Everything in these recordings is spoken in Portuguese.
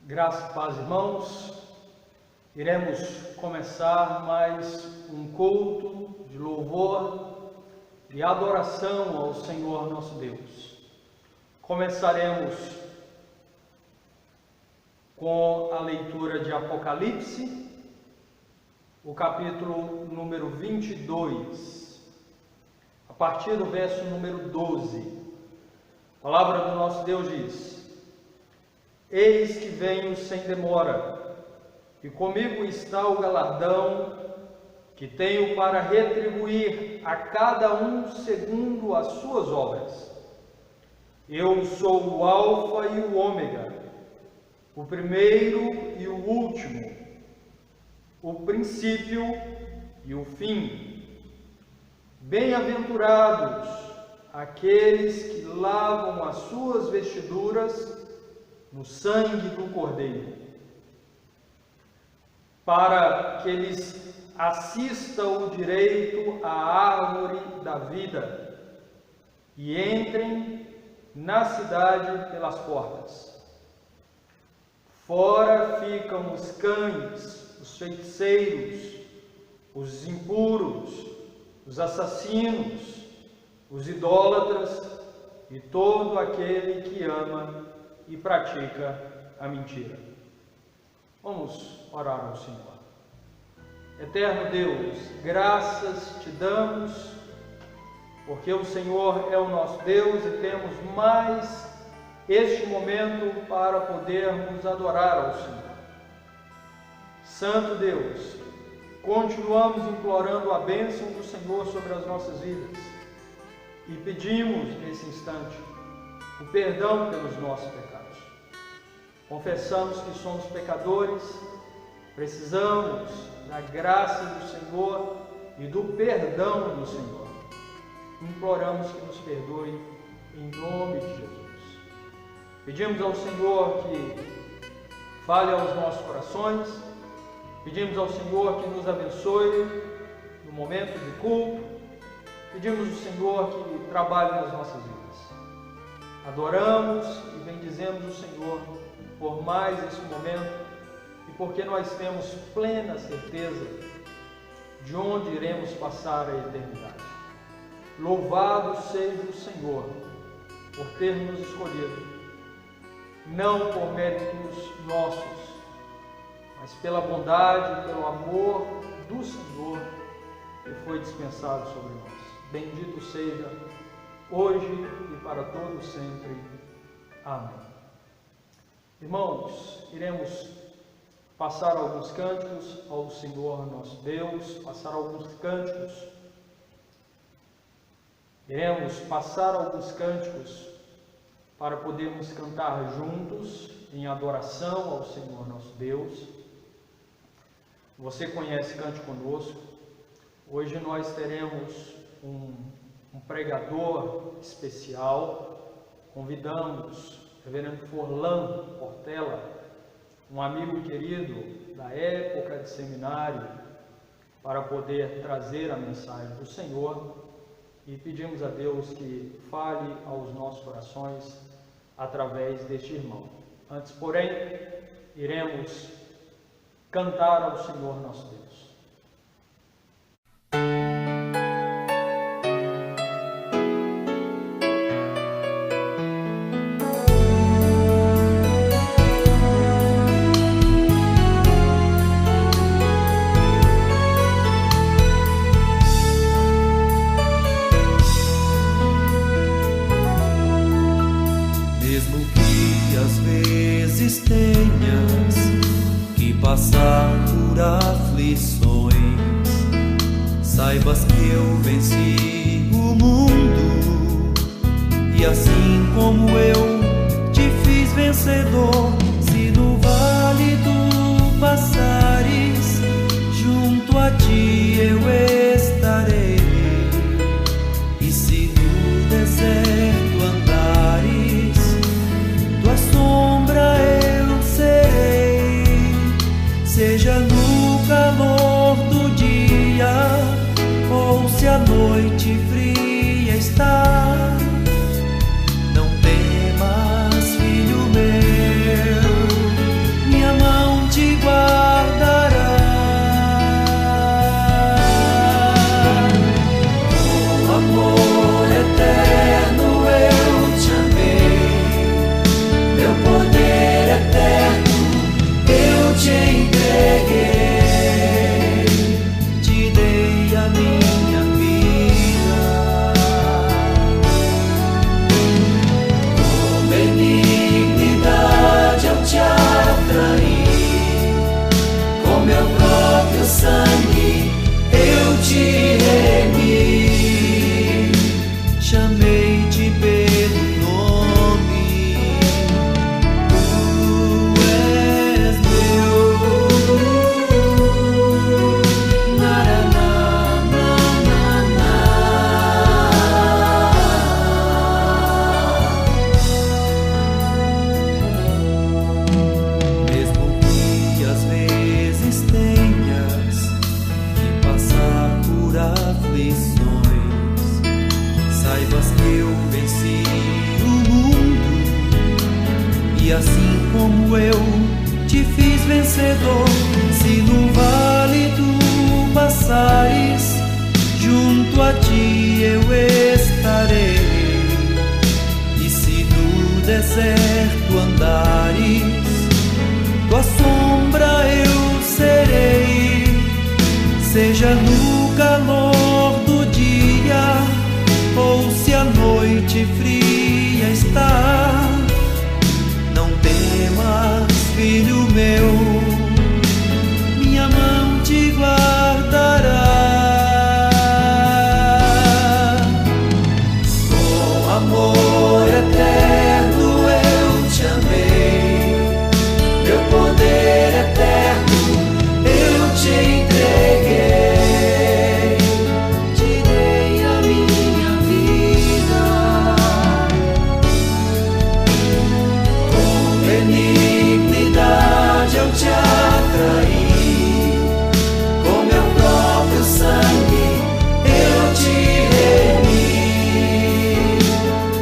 Graça e paz, irmãos. Iremos começar mais um culto de louvor e adoração ao Senhor nosso Deus. Começaremos com a leitura de Apocalipse, o capítulo número 22, a partir do verso número 12. A palavra do nosso Deus diz: Eis que venho sem demora, e comigo está o galardão que tenho para retribuir a cada um segundo as suas obras. Eu sou o Alfa e o Ômega, o primeiro e o último, o princípio e o fim. Bem-aventurados aqueles que lavam as suas vestiduras no sangue do Cordeiro, para que eles assistam o direito à árvore da vida e entrem na cidade pelas portas. Fora ficam os cães, os feiticeiros, os impuros, os assassinos, os idólatras e todo aquele que ama e pratica a mentira. Vamos orar ao Senhor. Eterno Deus, graças te damos, porque o Senhor é o nosso Deus e temos mais este momento para podermos adorar ao Senhor. Santo Deus, continuamos implorando a bênção do Senhor sobre as nossas vidas e pedimos nesse instante o perdão pelos nossos pecados. Confessamos que somos pecadores, precisamos da graça do Senhor e do perdão do Senhor. Imploramos que nos perdoe em nome de Jesus. Pedimos ao Senhor que fale aos nossos corações, pedimos ao Senhor que nos abençoe no momento de culto, pedimos ao Senhor que trabalhe nas nossas vidas. Adoramos e bendizemos o Senhor por mais esse momento e porque nós temos plena certeza de onde iremos passar a eternidade. Louvado seja o Senhor por ter nos escolhido, não por méritos nossos, mas pela bondade e pelo amor do Senhor que foi dispensado sobre nós. Bendito seja hoje e para todos sempre. Amém. Irmãos, iremos passar alguns cânticos ao Senhor nosso Deus, Iremos passar alguns cânticos para podermos cantar juntos em adoração ao Senhor nosso Deus. Você conhece Cante Conosco. Hoje nós teremos um pregador especial. Convidamos Reverendo Forlan Portela, um amigo querido da época de seminário, para poder trazer a mensagem do Senhor, e pedimos a Deus que fale aos nossos corações através deste irmão. Antes, porém, iremos cantar ao Senhor nosso Deus. Passar por aflições, saibas que eu venci o mundo, e assim como eu te fiz vencedor. Se no vale tu passares, junto a ti eu estarei, e se no deserto andares, tua sombra eu serei. Seja no calor do dia, ou se a noite fria está, não temas, filho meu. como eu te fiz vencedor. Se no vale tu passares, junto a ti eu estarei. E se no deserto andares, tua sombra eu serei. Seja no calor do dia, ou se a noite fria está, não temas, filho meu, minha mão te guardará. Com amor eterno eu te amei, meu poder eterno eu te entreguei. Te dei a minha vida, com benignidade eu te atraí, com meu próprio sangue eu te remi.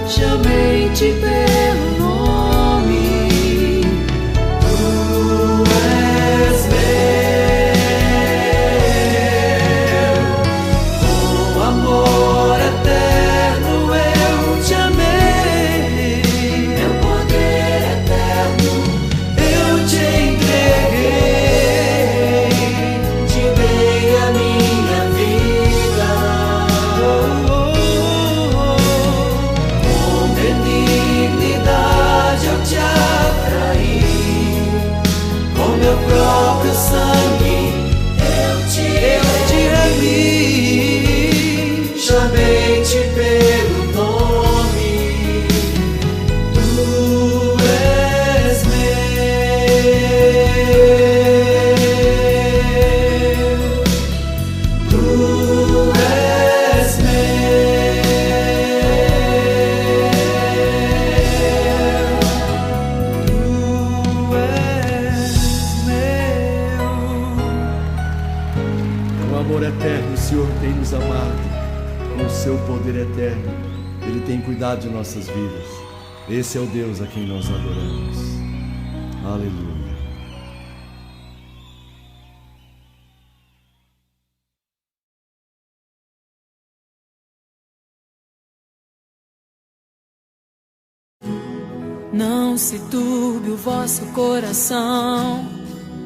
Chamei-te pelo nome, tu és meu. Com amor eterno eu te amei, meu poder eterno eu te entreguei. Te dei a minha vida, com benignidade eu te atraí, com meu próprio sangue eu te remi. Chamei-te pelo nome, tu és meu, tu és meu. Com amor eterno, o Senhor tem nos amado. Com o seu poder eterno, Ele tem cuidado de nossas vidas. Esse é o Deus a quem nós adoramos. Aleluia. Não se turbe o vosso coração,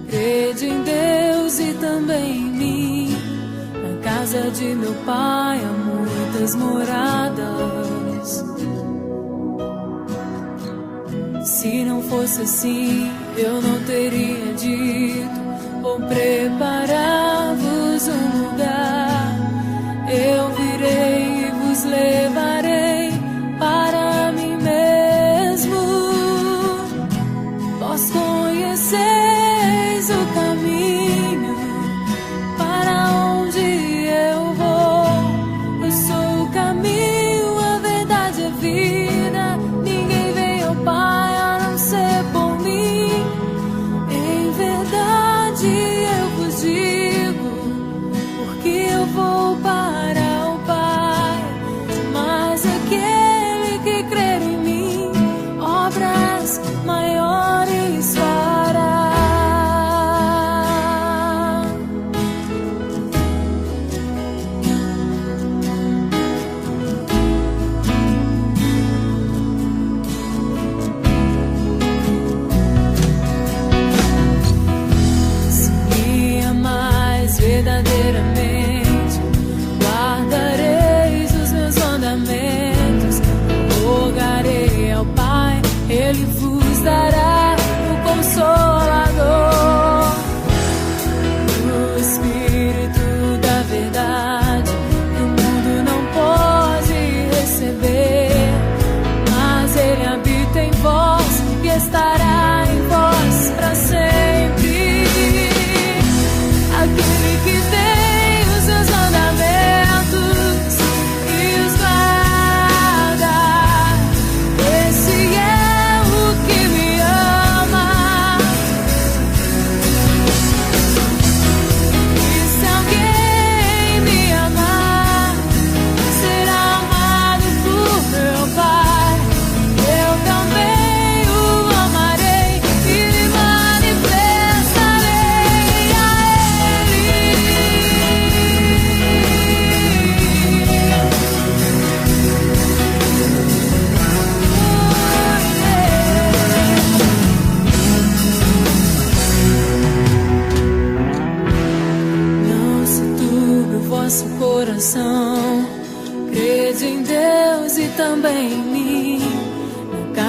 crede em Deus e também em mim. Na casa de meu pai há muitas moradas. Se não fosse assim, eu não teria dito: vou preparar-vos um lugar. Eu virei e vos levarei para mim mesmo. Vós conheceis o caminho para onde eu vou. Eu sou o caminho, a verdade e a vida. Ninguém vem ao Pai a não ser por mim. Em verdade eu vos digo, porque eu vou para o Pai. Mas aquele que crer em mim, obras maiores fará. Se me amais verdadeiramente, guardareis os meus mandamentos. Rogarei ao Pai, Ele vos dará o Consolador, o Espírito da verdade, que o mundo não pode receber, mas Ele habita em vós e estará em vós para sempre. Aquele que tem os seus mandamentos e os guarda, esse é o que me ama.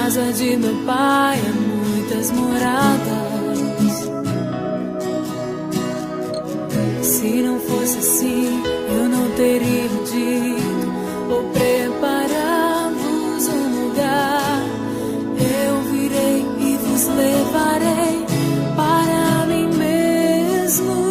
casa de meu pai há muitas moradas. Se não fosse assim, eu não teria dito ou preparar-vos um lugar. Eu virei e vos levarei para mim mesmo.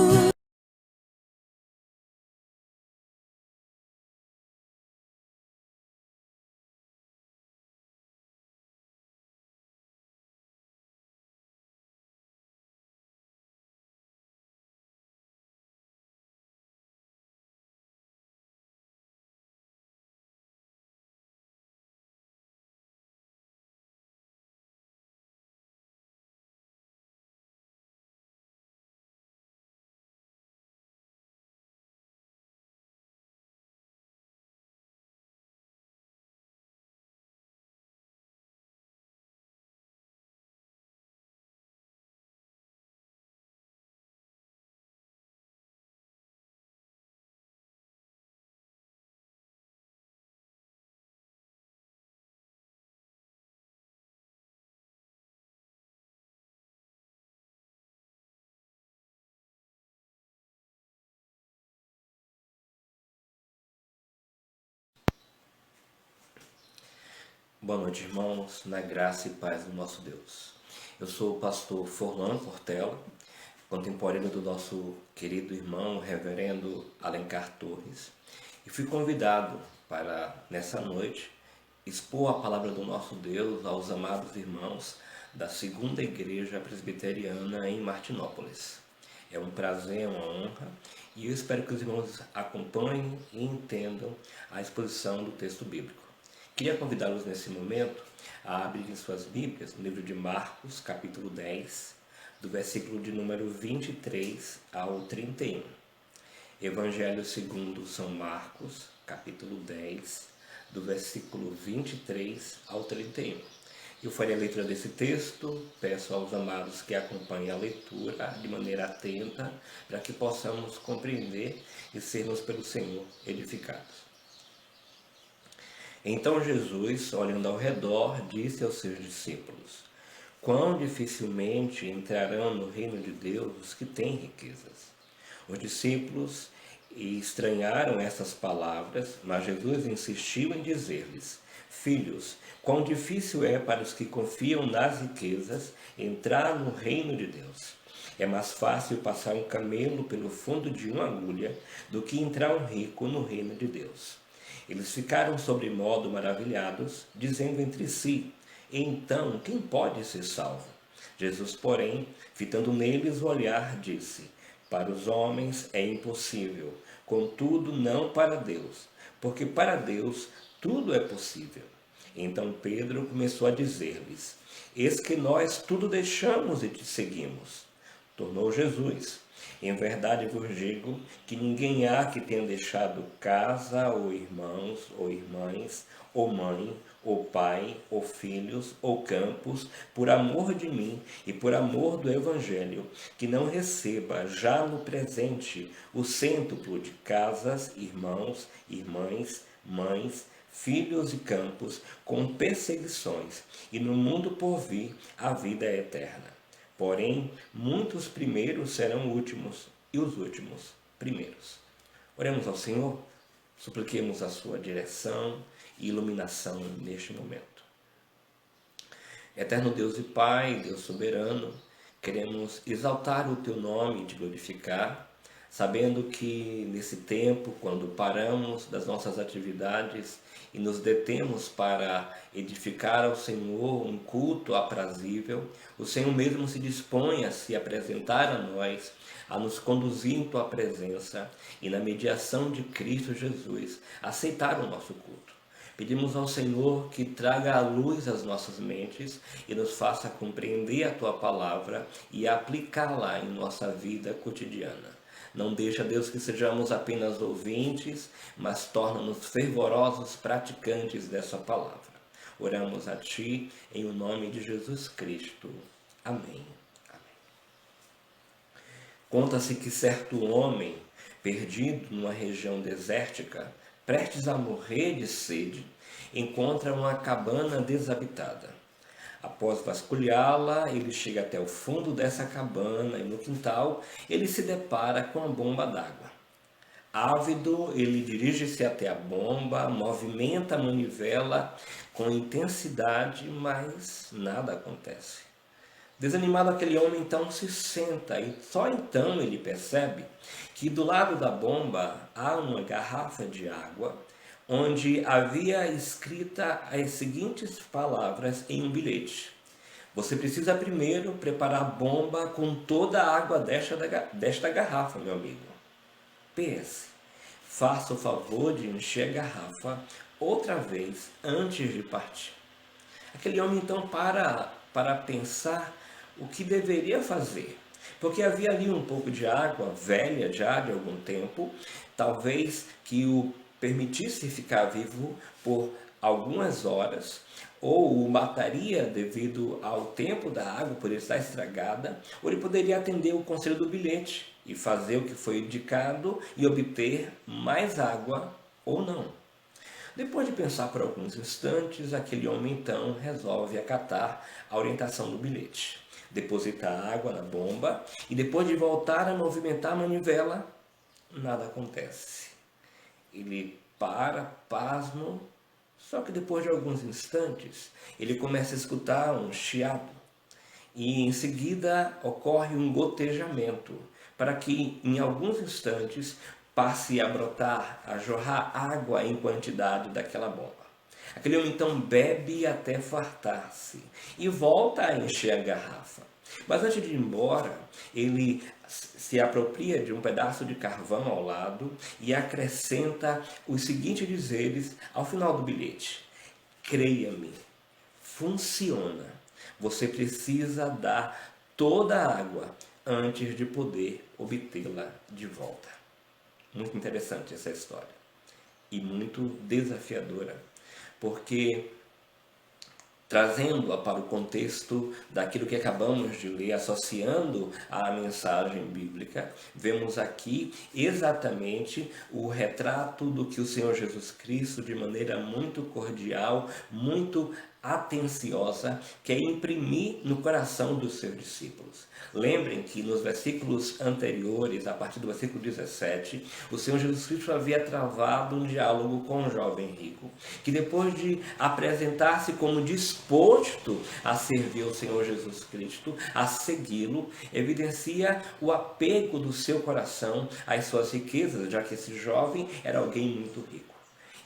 Boa noite, irmãos, na graça e paz do nosso Deus. Eu sou o pastor Forlan Portela, contemporâneo do nosso querido irmão, reverendo Alencar Torres, e fui convidado para, nessa noite, expor a palavra do nosso Deus aos amados irmãos da Segunda Igreja Presbiteriana em Martinópolis. É um prazer, uma honra, e eu espero que os irmãos acompanhem e entendam a exposição do texto bíblico. Queria convidá-los nesse momento a abrirem suas Bíblias no livro de Marcos, capítulo 10, do versículo de número 23 ao 31. Evangelho segundo São Marcos, capítulo 10, do versículo 23 ao 31. Eu farei a leitura desse texto, peço aos amados que acompanhem a leitura de maneira atenta, para que possamos compreender e sermos pelo Senhor edificados. Então Jesus, olhando ao redor, disse aos seus discípulos: quão dificilmente entrarão no reino de Deus os que têm riquezas. Os discípulos estranharam essas palavras, mas Jesus insistiu em dizer-lhes: filhos, quão difícil é para os que confiam nas riquezas entrar no reino de Deus. É mais fácil passar um camelo pelo fundo de uma agulha do que entrar um rico no reino de Deus. Eles ficaram sobremodo maravilhados, dizendo entre si: então, quem pode ser salvo? Jesus, porém, fitando neles o olhar, disse: para os homens é impossível, contudo não para Deus, porque para Deus tudo é possível. Então Pedro começou a dizer-lhes: eis que nós tudo deixamos e te seguimos. Tornou Jesus: em verdade vos digo que ninguém há que tenha deixado casa, ou irmãos, ou irmãs, ou mãe, ou pai, ou filhos, ou campos, por amor de mim e por amor do Evangelho, que não receba já no presente o cêntuplo de casas, irmãos, irmãs, mães, filhos e campos, com perseguições, e no mundo por vir a vida eterna. Porém, muitos primeiros serão últimos, e os últimos primeiros. Oremos ao Senhor, supliquemos a sua direção e iluminação neste momento. Eterno Deus e Pai, Deus soberano, queremos exaltar o Teu nome e Te glorificar, sabendo que nesse tempo, quando paramos das nossas atividades e nos detemos para edificar ao Senhor um culto aprazível, o Senhor mesmo se dispõe a se apresentar a nós, a nos conduzir em Tua presença e na mediação de Cristo Jesus, aceitar o nosso culto. Pedimos ao Senhor que traga à luz as nossas mentes e nos faça compreender a Tua palavra e aplicá-la em nossa vida cotidiana. Não deixa, Deus, que sejamos apenas ouvintes, mas torna-nos fervorosos praticantes dessa palavra. Oramos a Ti, em o nome de Jesus Cristo. Amém. Amém. Conta-se que certo homem, perdido numa região desértica, prestes a morrer de sede, encontra uma cabana desabitada. Após vasculhá-la, ele chega até o fundo dessa cabana e no quintal ele se depara com a bomba d'água. Ávido, ele dirige-se até a bomba, movimenta a manivela com intensidade, mas nada acontece. Desanimado, aquele homem então se senta e só então ele percebe que do lado da bomba há uma garrafa de água onde havia escrita as seguintes palavras em um bilhete: você precisa primeiro preparar a bomba com toda a água desta garrafa, meu amigo. PS, faça o favor de encher a garrafa outra vez antes de partir. Aquele homem então para pensar o que deveria fazer, porque havia ali um pouco de água velha já de algum tempo, talvez que o permitisse ficar vivo por algumas horas, ou o mataria devido ao tempo da água por estar estragada, ou ele poderia atender o conselho do bilhete e fazer o que foi indicado e obter mais água ou não. Depois de pensar por alguns instantes, aquele homem então resolve acatar a orientação do bilhete, depositar água na bomba e depois de voltar a movimentar a manivela, nada acontece. Ele para, pasmo, só que depois de alguns instantes ele começa a escutar um chiado e em seguida ocorre um gotejamento para que em alguns instantes passe a brotar, a jorrar água em quantidade daquela bomba. Aquele homem então bebe até fartar-se e volta a encher a garrafa. Mas antes de ir embora, ele se apropria de um pedaço de carvão ao lado e acrescenta os seguintes dizeres ao final do bilhete: creia-me, funciona. Você precisa dar toda a água antes de poder obtê-la de volta. Muito interessante essa história e muito desafiadora, porque trazendo-a para o contexto daquilo que acabamos de ler, associando à mensagem bíblica, vemos aqui exatamente o retrato do que o Senhor Jesus Cristo, de maneira muito cordial, muito atenciosa, quer imprimir no coração dos seus discípulos. Lembrem que nos versículos anteriores, a partir do versículo 17, o Senhor Jesus Cristo havia travado um diálogo com o jovem rico, que depois de apresentar-se como disposto a servir ao Senhor Jesus Cristo, a segui-lo, evidencia o apego do seu coração às suas riquezas, já que esse jovem era alguém muito rico.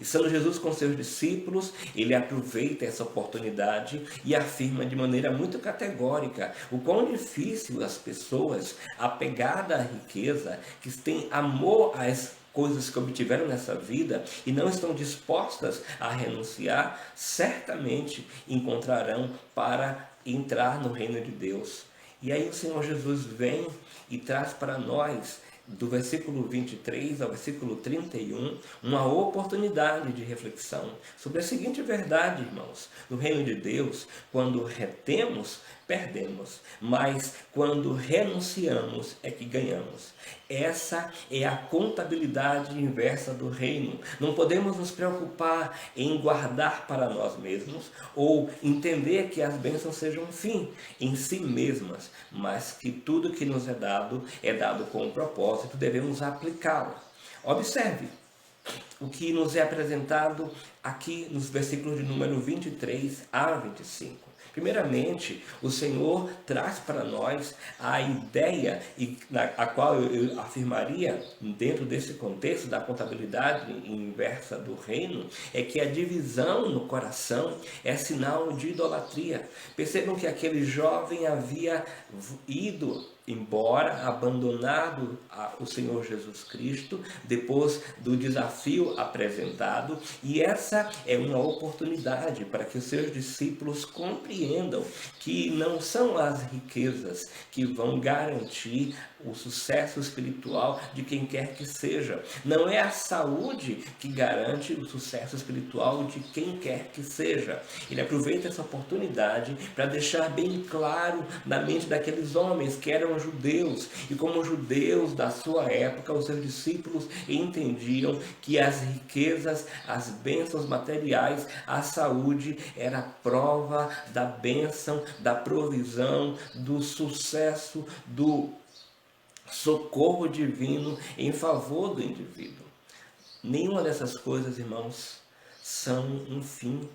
E sendo Jesus com seus discípulos, ele aproveita essa oportunidade e afirma de maneira muito categórica o quão difícil as pessoas apegadas à riqueza, que têm amor às coisas que obtiveram nessa vida e não estão dispostas a renunciar, certamente encontrarão para entrar no reino de Deus. E aí o Senhor Jesus vem e traz para nós, do versículo 23 ao versículo 31, uma oportunidade de reflexão sobre a seguinte verdade, irmãos: no reino de Deus, quando retemos, perdemos, mas quando renunciamos é que ganhamos. Essa é a contabilidade inversa do reino. Não podemos nos preocupar em guardar para nós mesmos ou entender que as bênçãos sejam um fim em si mesmas, mas que tudo que nos é dado com um propósito, devemos aplicá-lo. Observe o que nos é apresentado aqui nos versículos de número 23 a 25. Primeiramente, o Senhor traz para nós a ideia, a qual eu afirmaria, dentro desse contexto da contabilidade inversa do reino, é que a divisão no coração é sinal de idolatria. Percebam que aquele jovem havia ido embora, abandonado o Senhor Jesus Cristo, depois do desafio apresentado, e essa é uma oportunidade para que os seus discípulos compreendam que não são as riquezas que vão garantir o sucesso espiritual de quem quer que seja. Não é a saúde que garante o sucesso espiritual de quem quer que seja. Ele aproveita essa oportunidade para deixar bem claro na mente daqueles homens que eram eram judeus, e como judeus da sua época, os seus discípulos entendiam que as riquezas, as bênçãos materiais, a saúde era prova da bênção, da provisão, do sucesso, do socorro divino em favor do indivíduo. Nenhuma dessas coisas, irmãos, são um fim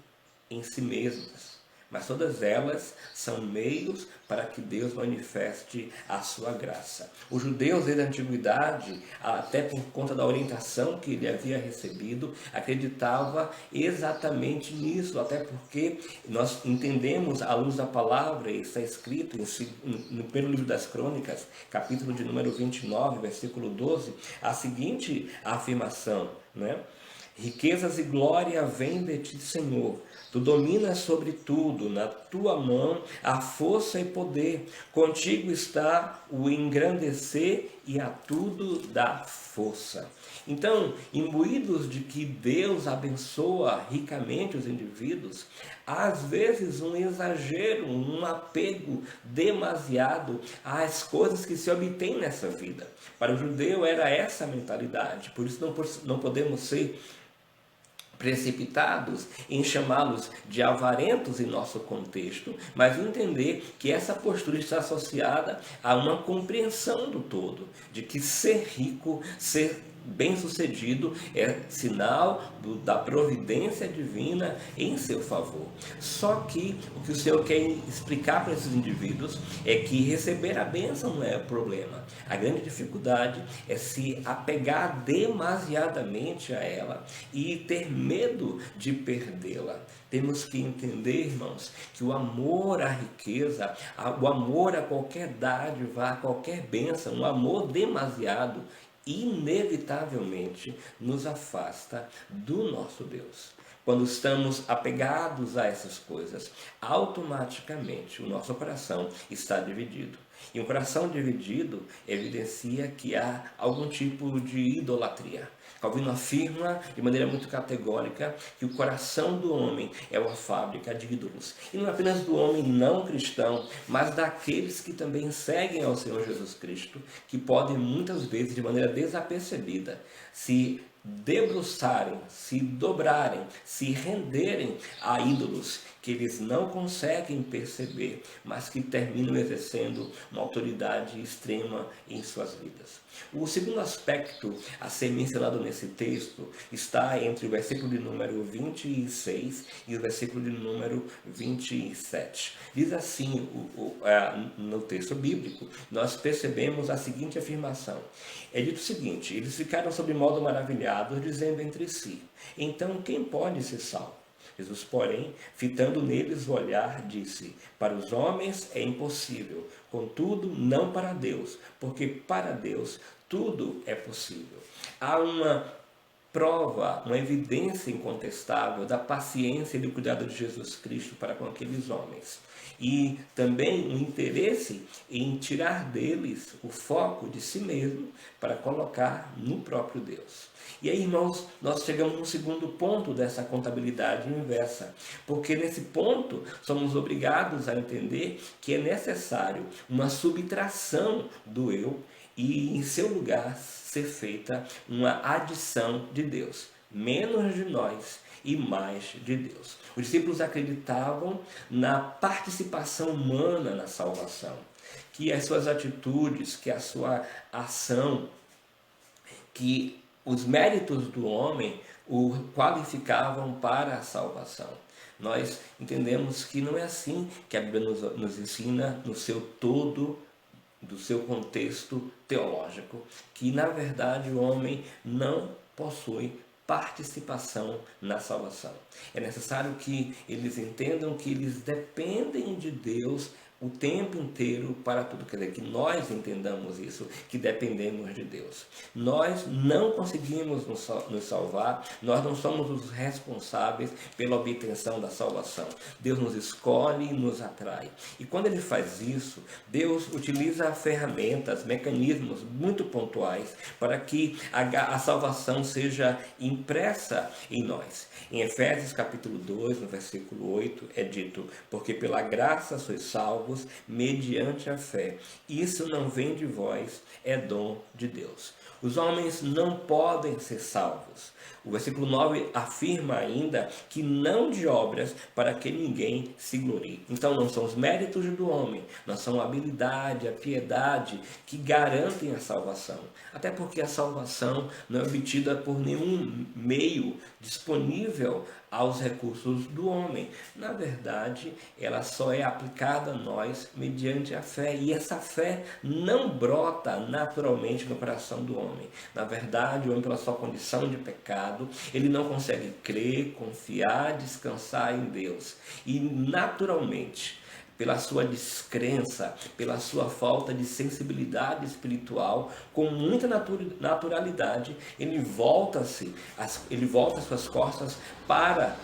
em si mesmas, mas todas elas são meios para que Deus manifeste a sua graça. Os judeus desde a antiguidade, até por conta da orientação que ele havia recebido, acreditava exatamente nisso, até porque nós entendemos à luz da palavra, e está escrito no primeiro livro das Crônicas, capítulo de número 29, versículo 12, a seguinte afirmação, né? Riquezas e glória vêm de ti, Senhor. Tu dominas sobre tudo, na tua mão a força e poder. Contigo está o engrandecer e a tudo dá força. Então, imbuídos de que Deus abençoa ricamente os indivíduos, às vezes um exagero, um apego demasiado às coisas que se obtêm nessa vida. Para o judeu era essa a mentalidade, por isso não podemos ser precipitados em chamá-los de avarentos em nosso contexto, mas entender que essa postura está associada a uma compreensão do todo, de que ser rico, ser bem-sucedido é sinal da providência divina em seu favor. Só que o que o Senhor quer explicar para esses indivíduos é que receber a bênção não é o problema. A grande dificuldade é se apegar demasiadamente a ela e ter medo de perdê-la. Temos que entender, irmãos, que o amor à riqueza, o amor a qualquer dádiva, a qualquer bênção, um amor demasiado, inevitavelmente nos afasta do nosso Deus. Quando estamos apegados a essas coisas, automaticamente o nosso coração está dividido. E um coração dividido evidencia que há algum tipo de idolatria. Calvino afirma de maneira muito categórica que o coração do homem é uma fábrica de ídolos. E não apenas do homem não cristão, mas daqueles que também seguem ao Senhor Jesus Cristo, que podem muitas vezes, de maneira desapercebida, se debruçarem, se dobrarem, se renderem a ídolos que eles não conseguem perceber, mas que terminam exercendo uma autoridade extrema em suas vidas. O segundo aspecto a ser mencionado nesse texto está entre o versículo de número 26 e o versículo de número 27. Diz assim no texto bíblico, nós percebemos a seguinte afirmação. É dito o seguinte: eles ficaram sobre modo maravilhados, dizendo entre si: então quem pode ser salvo? Jesus, porém, fitando neles o olhar, disse: para os homens é impossível, contudo não para Deus, porque para Deus tudo é possível. Há uma prova, uma evidência incontestável da paciência e do cuidado de Jesus Cristo para com aqueles homens. E também um interesse em tirar deles o foco de si mesmo para colocar no próprio Deus. E aí, irmãos, nós chegamos no segundo ponto dessa contabilidade inversa, porque nesse ponto somos obrigados a entender que é necessário uma subtração do eu e em seu lugar ser feita uma adição de Deus. Menos de nós e mais de Deus. Os discípulos acreditavam na participação humana na salvação, que as suas atitudes, que a sua ação, que os méritos do homem o qualificavam para a salvação. Nós entendemos que não é assim que a Bíblia nos ensina no seu todo, do seu contexto teológico, que na verdade o homem não possui participação na salvação. É necessário que eles entendam que eles dependem de Deus o tempo inteiro para tudo. Quer dizer, que nós entendamos isso, que dependemos de Deus. Nós não conseguimos nos salvar, nós não somos os responsáveis pela obtenção da salvação. Deus nos escolhe e nos atrai. E quando Ele faz isso, Deus utiliza ferramentas, mecanismos muito pontuais para que a salvação seja impressa em nós. Em Efésios capítulo 2, no versículo 8, é dito: porque pela graça sois salvos salvos mediante a fé. Isso não vem de vós, é dom de Deus. Os homens não podem ser salvos. O versículo 9 afirma ainda que não de obras para que ninguém se glorie. Então não são os méritos do homem, não são a habilidade, a piedade que garantem a salvação. Até porque a salvação não é obtida por nenhum meio disponível aos recursos do homem. Na verdade, ela só é aplicada a nós mediante a fé. E essa fé não brota naturalmente no coração do homem. Na verdade, o homem, pela sua condição de pecado, ele não consegue crer, confiar, descansar em Deus. E naturalmente, pela sua descrença, pela sua falta de sensibilidade espiritual, com muita naturalidade, ele volta suas costas para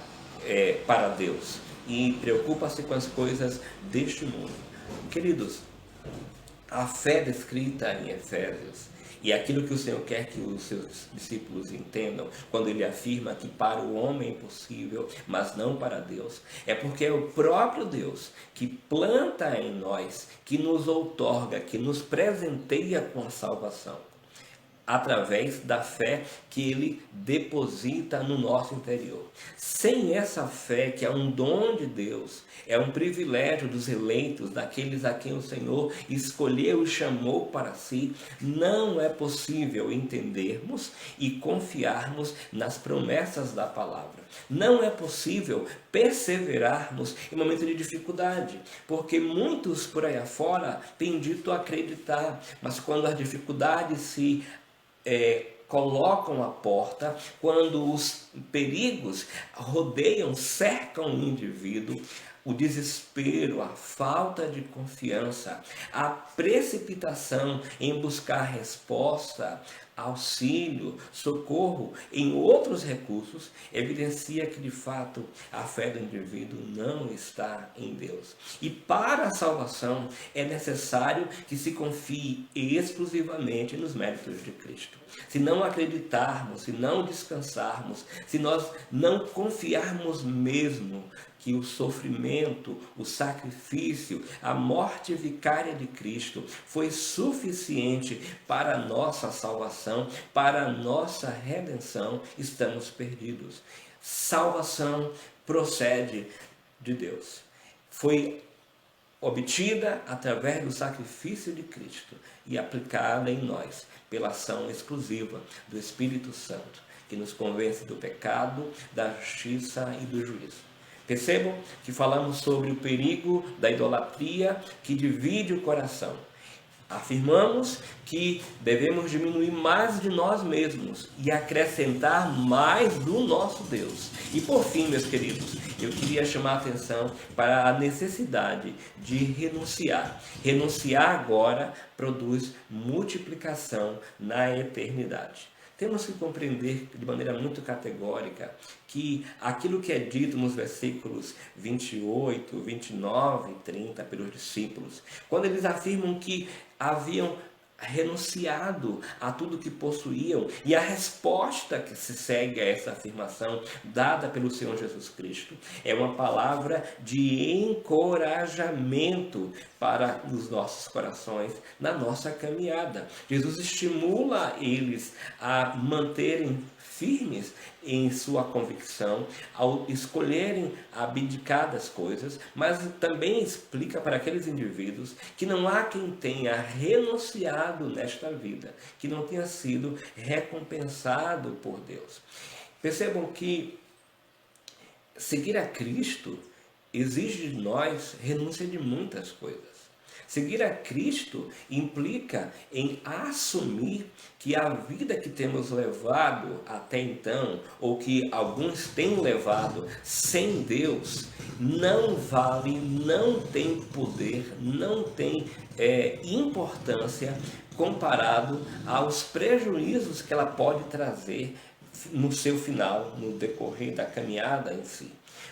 Deus e preocupa-se com as coisas deste mundo. Queridos, a fé descrita em Efésios, e aquilo que o Senhor quer que os seus discípulos entendam, quando ele afirma que para o homem é impossível, mas não para Deus, é porque é o próprio Deus que planta em nós, que nos outorga, que nos presenteia com a salvação, através da fé que ele deposita no nosso interior. Sem essa fé, que é um dom de Deus, é um privilégio dos eleitos, daqueles a quem o Senhor escolheu e chamou para si, não é possível entendermos e confiarmos nas promessas da palavra. Não é possível perseverarmos em momentos de dificuldade, porque muitos por aí afora têm dito acreditar, mas quando as dificuldades se colocam à porta, quando os perigos rodeiam, cercam o indivíduo, o desespero, a falta de confiança, a precipitação em buscar resposta, auxílio, socorro em outros recursos, evidencia que de fato a fé do indivíduo não está em Deus. E para a salvação é necessário que se confie exclusivamente nos méritos de Cristo. Se não acreditarmos, se não descansarmos, se nós não confiarmos mesmo que o sofrimento, o sacrifício, a morte vicária de Cristo foi suficiente para a nossa salvação, para a nossa redenção, estamos perdidos. Salvação procede de Deus. Foi obtida através do sacrifício de Cristo e aplicada em nós pela ação exclusiva do Espírito Santo, que nos convence do pecado, da justiça e do juízo. Percebam que falamos sobre o perigo da idolatria que divide o coração. Afirmamos que devemos diminuir mais de nós mesmos e acrescentar mais do nosso Deus. E por fim, meus queridos, eu queria chamar a atenção para a necessidade de renunciar. Renunciar agora produz multiplicação na eternidade. Temos que compreender de maneira muito categórica que aquilo que é dito nos versículos 28, 29 e 30 pelos discípulos, quando eles afirmam que haviam renunciado a tudo que possuíam, e a resposta que se segue a essa afirmação dada pelo Senhor Jesus Cristo é uma palavra de encorajamento para os nossos corações na nossa caminhada. Jesus estimula eles a manterem firmes em sua convicção, ao escolherem abdicar das coisas, mas também explica para aqueles indivíduos que não há quem tenha renunciado nesta vida, que não tenha sido recompensado por Deus. Percebam que seguir a Cristo exige de nós renúncia de muitas coisas. Seguir a Cristo implica em assumir que a vida que temos levado até então, ou que alguns têm levado sem Deus, não vale, não tem poder, não tem importância comparado aos prejuízos que ela pode trazer no seu final, no decorrer da caminhada em si.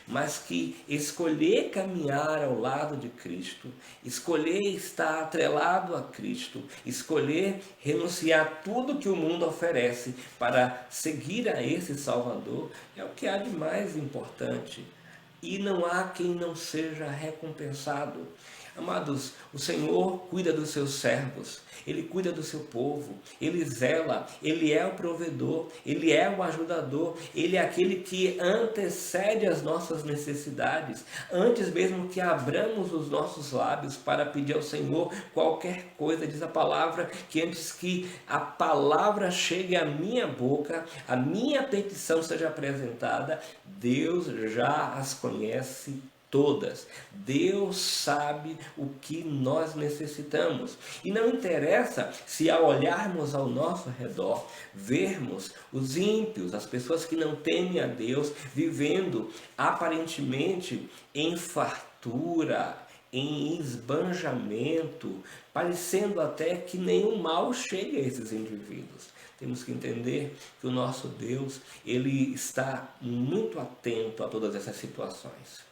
Mas que escolher caminhar ao lado de Cristo, escolher estar atrelado a Cristo, escolher renunciar tudo que o mundo oferece para seguir a esse Salvador, é o que há de mais importante. E não há quem não seja recompensado. Amados, o Senhor cuida dos seus servos, Ele cuida do seu povo, Ele zela, Ele é o provedor, Ele é o ajudador, Ele é aquele que antecede as nossas necessidades, antes mesmo que abramos os nossos lábios para pedir ao Senhor qualquer coisa. Diz a palavra que antes que a palavra chegue à minha boca, a minha petição seja apresentada, Deus já as conhece todas. Deus sabe o que nós necessitamos. E não interessa se ao olharmos ao nosso redor, vermos os ímpios, as pessoas que não temem a Deus, vivendo aparentemente em fartura, em esbanjamento, parecendo até que nenhum mal chegue a esses indivíduos. Temos que entender que o nosso Deus, Ele está muito atento a todas essas situações.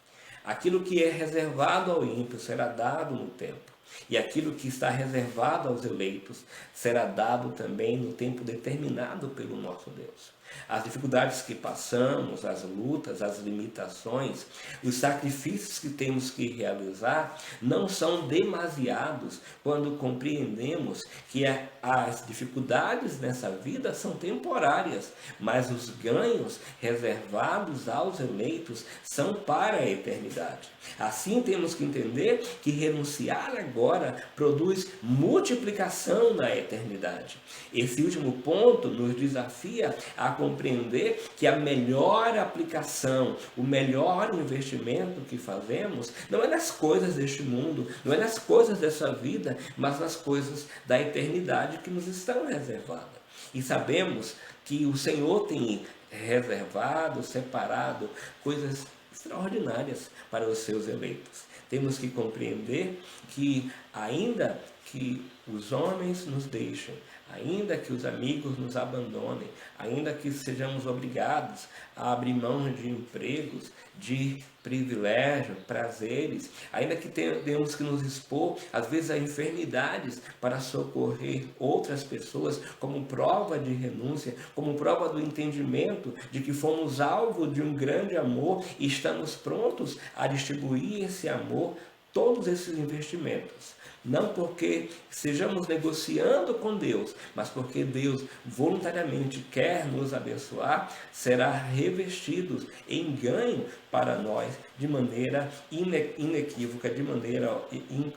Aquilo que é reservado ao ímpio será dado no tempo, e aquilo que está reservado aos eleitos será dado também no tempo determinado pelo nosso Deus. As dificuldades que passamos, as lutas, as limitações, os sacrifícios que temos que realizar não são demasiados quando compreendemos que as dificuldades nessa vida são temporárias, mas os ganhos reservados aos eleitos são para a eternidade. Assim temos que entender que renunciar agora produz multiplicação na eternidade. Esse último ponto nos desafia a compreender que a melhor aplicação, o melhor investimento que fazemos não é nas coisas deste mundo, não é nas coisas dessa vida, mas nas coisas da eternidade que nos estão reservadas. E sabemos que o Senhor tem reservado, separado coisas extraordinárias para os seus eleitos. Temos que compreender que ainda que os homens nos deixem, ainda que os amigos nos abandonem, ainda que sejamos obrigados a abrir mão de empregos, de privilégios, prazeres, ainda que tenhamos que nos expor, às vezes, a enfermidades para socorrer outras pessoas, como prova de renúncia, como prova do entendimento de que fomos alvo de um grande amor e estamos prontos a distribuir esse amor, todos esses investimentos. Não porque sejamos negociando com Deus, mas porque Deus voluntariamente quer nos abençoar, será revestidos em ganho para nós de maneira inequívoca, de maneira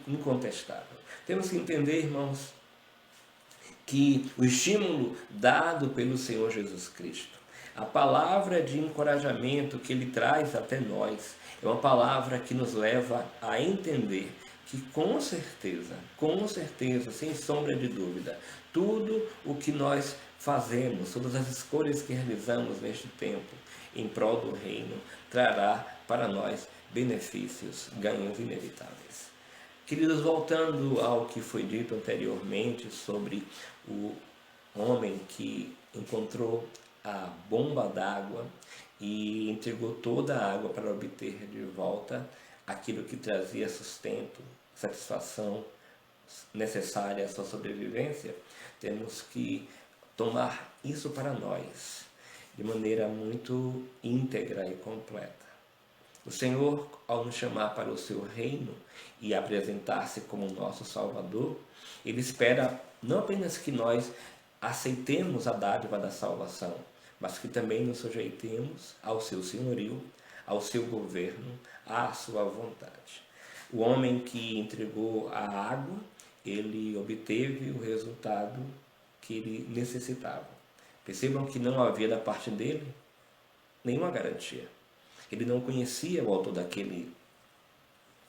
incontestável. Temos que entender, irmãos, que o estímulo dado pelo Senhor Jesus Cristo, a palavra de encorajamento que Ele traz até nós, é uma palavra que nos leva a entender que com certeza, sem sombra de dúvida, tudo o que nós fazemos, todas as escolhas que realizamos neste tempo em prol do reino, trará para nós benefícios, ganhos inevitáveis. Queridos, voltando ao que foi dito anteriormente sobre o homem que encontrou a bomba d'água e entregou toda a água para obter de volta aquilo que trazia sustento, satisfação necessária à sua sobrevivência, temos que tomar isso para nós de maneira muito íntegra e completa. O Senhor, ao nos chamar para o seu reino e apresentar-se como nosso Salvador, Ele espera não apenas que nós aceitemos a dádiva da salvação, mas que também nos sujeitemos ao seu senhorio, ao seu governo, à sua vontade. O homem que entregou a água, ele obteve o resultado que ele necessitava. Percebam que não havia da parte dele nenhuma garantia. Ele não conhecia o autor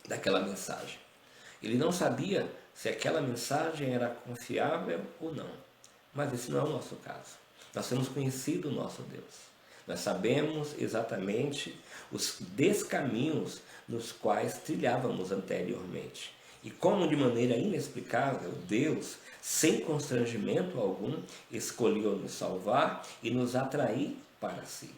daquela mensagem. Ele não sabia se aquela mensagem era confiável ou não. Mas esse não é o nosso caso. Nós temos conhecido o nosso Deus. Nós sabemos exatamente os descaminhos nos quais trilhávamos anteriormente. E como de maneira inexplicável, Deus, sem constrangimento algum, escolheu nos salvar e nos atrair para si.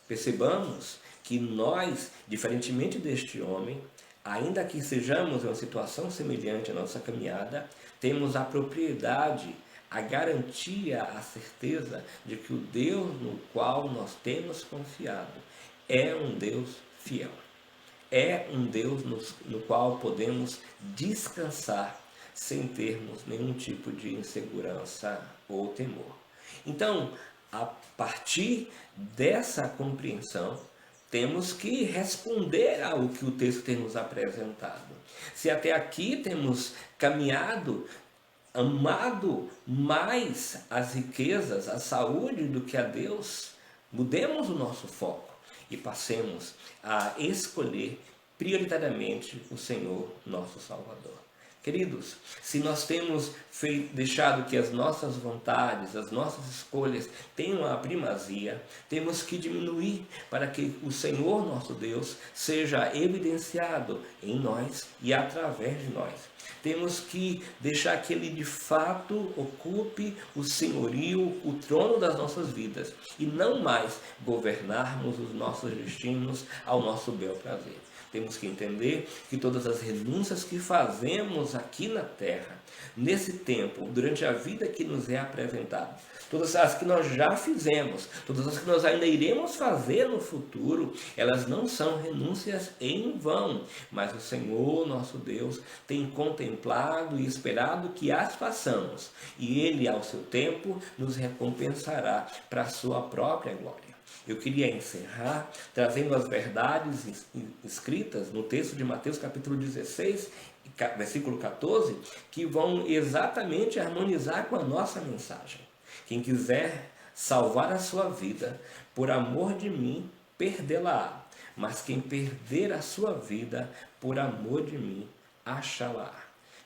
Percebamos que nós, diferentemente deste homem, ainda que sejamos em uma situação semelhante à nossa caminhada, temos a propriedade, a garantia, a certeza de que o Deus no qual nós temos confiado é um Deus fiel. é um Deus no qual podemos descansar sem termos nenhum tipo de insegurança ou temor. Então, a partir dessa compreensão, temos que responder ao que o texto tem nos apresentado. Se até aqui temos caminhado, amado mais as riquezas, a saúde do que a Deus, mudemos o nosso foco e passemos a escolher prioritariamente o Senhor, nosso Salvador. Queridos, se nós temos deixado que as nossas vontades, as nossas escolhas tenham a primazia, temos que diminuir para que o Senhor nosso Deus seja evidenciado em nós e através de nós. Temos que deixar que Ele de fato ocupe o senhorio, o trono das nossas vidas e não mais governarmos os nossos destinos ao nosso bel prazer. Temos que entender que todas as renúncias que fazemos aqui na terra, nesse tempo, durante a vida que nos é apresentada, todas as que nós já fizemos, todas as que nós ainda iremos fazer no futuro, elas não são renúncias em vão, mas o Senhor, nosso Deus, tem contemplado e esperado que as façamos, e Ele, ao seu tempo, nos recompensará para a sua própria glória. Eu queria encerrar trazendo as verdades escritas no texto de Mateus capítulo 16, versículo 14, que vão exatamente harmonizar com a nossa mensagem. Quem quiser salvar a sua vida, por amor de mim, perdê-la-á. Mas quem perder a sua vida, por amor de mim, achá-la.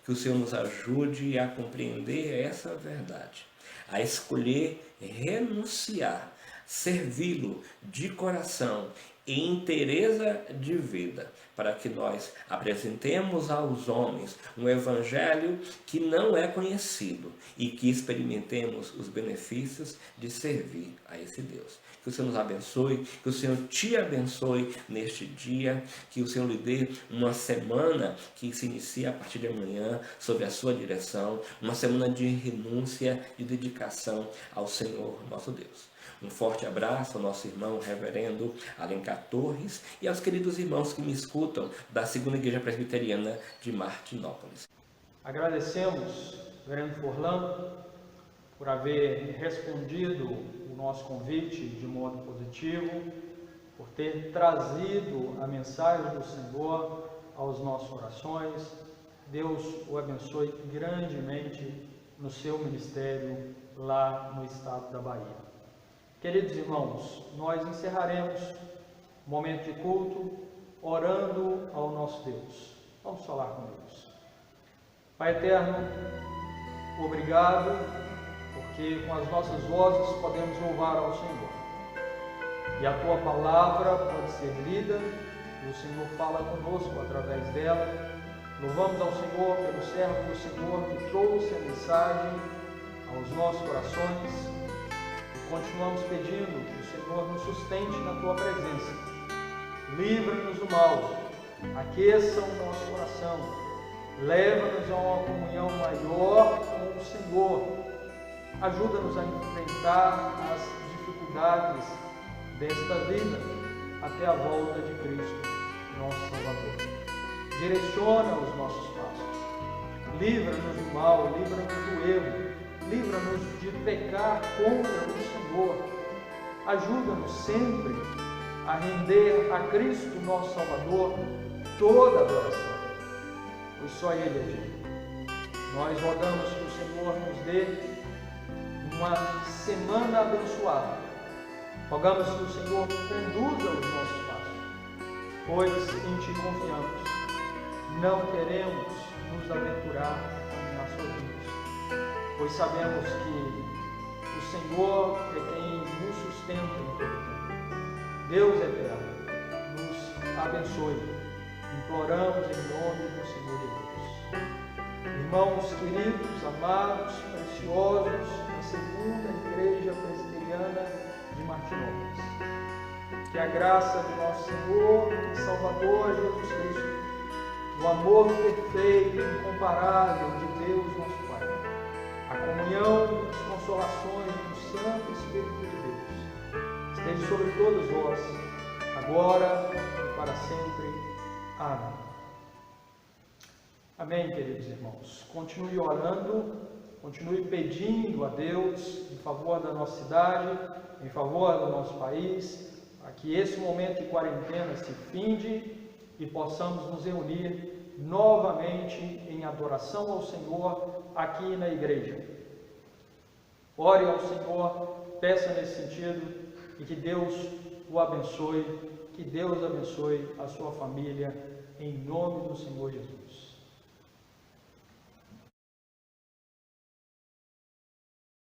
Que o Senhor nos ajude a compreender essa verdade, a escolher renunciar, servi-lo de coração e inteireza de vida, para que nós apresentemos aos homens um evangelho que não é conhecido e que experimentemos os benefícios de servir a esse Deus. Que o Senhor nos abençoe, que o Senhor te abençoe neste dia, que o Senhor lhe dê uma semana que se inicia a partir de amanhã sob a sua direção, uma semana de renúncia e dedicação ao Senhor nosso Deus. Um forte abraço ao nosso irmão reverendo Alencar Torres e aos queridos irmãos que me escutam da Segunda Igreja Presbiteriana de Martinópolis. Agradecemos, reverendo Forlan, por haver respondido o nosso convite de modo positivo, por ter trazido a mensagem do Senhor aos nossas orações. Deus o abençoe grandemente no seu ministério lá no estado da Bahia. Queridos irmãos, nós encerraremos o momento de culto orando ao nosso Deus. Vamos falar com Deus. Pai eterno, obrigado, porque com as nossas vozes podemos louvar ao Senhor. E a Tua palavra pode ser lida, e o Senhor fala conosco através dela. Louvamos ao Senhor pelo servo do Senhor que trouxe a mensagem aos nossos corações. Continuamos pedindo que o Senhor nos sustente na Tua presença. Livra-nos do mal, aqueça o nosso coração, leva-nos a uma comunhão maior com o Senhor. Ajuda-nos a enfrentar as dificuldades desta vida até a volta de Cristo, nosso Salvador. Direciona os nossos passos. Livra-nos do mal, livra-nos do erro. Livra-nos de pecar contra o Senhor. Ajuda-nos sempre a render a Cristo, nosso Salvador, toda a adoração, pois só Ele é digno. Nós rogamos que o Senhor nos dê uma semana abençoada. Rogamos que o Senhor conduza os nossos passos, pois em Ti confiamos. Não queremos nos aventurar nas sozinhos, pois sabemos que o Senhor é quem nos sustenta em todo tempo. Deus eterno, nos abençoe. Imploramos em nome do Senhor Jesus. Irmãos queridos, amados, preciosos, da Segunda Igreja Presbiteriana de Martinópolis, que a graça de nosso Senhor e Salvador Jesus Cristo, o amor perfeito e incomparável de Deus nosso Pai, a comunhão e as consolações do Santo Espírito de Deus esteja sobre todos vós, agora e para sempre. Amém. Amém, queridos irmãos. Continue orando, continue pedindo a Deus em favor da nossa cidade, em favor do nosso país, para que esse momento de quarentena se finde e possamos nos reunir novamente em adoração ao Senhor aqui na igreja. Ore ao Senhor, peça nesse sentido e que Deus o abençoe, que Deus abençoe a sua família, em nome do Senhor Jesus.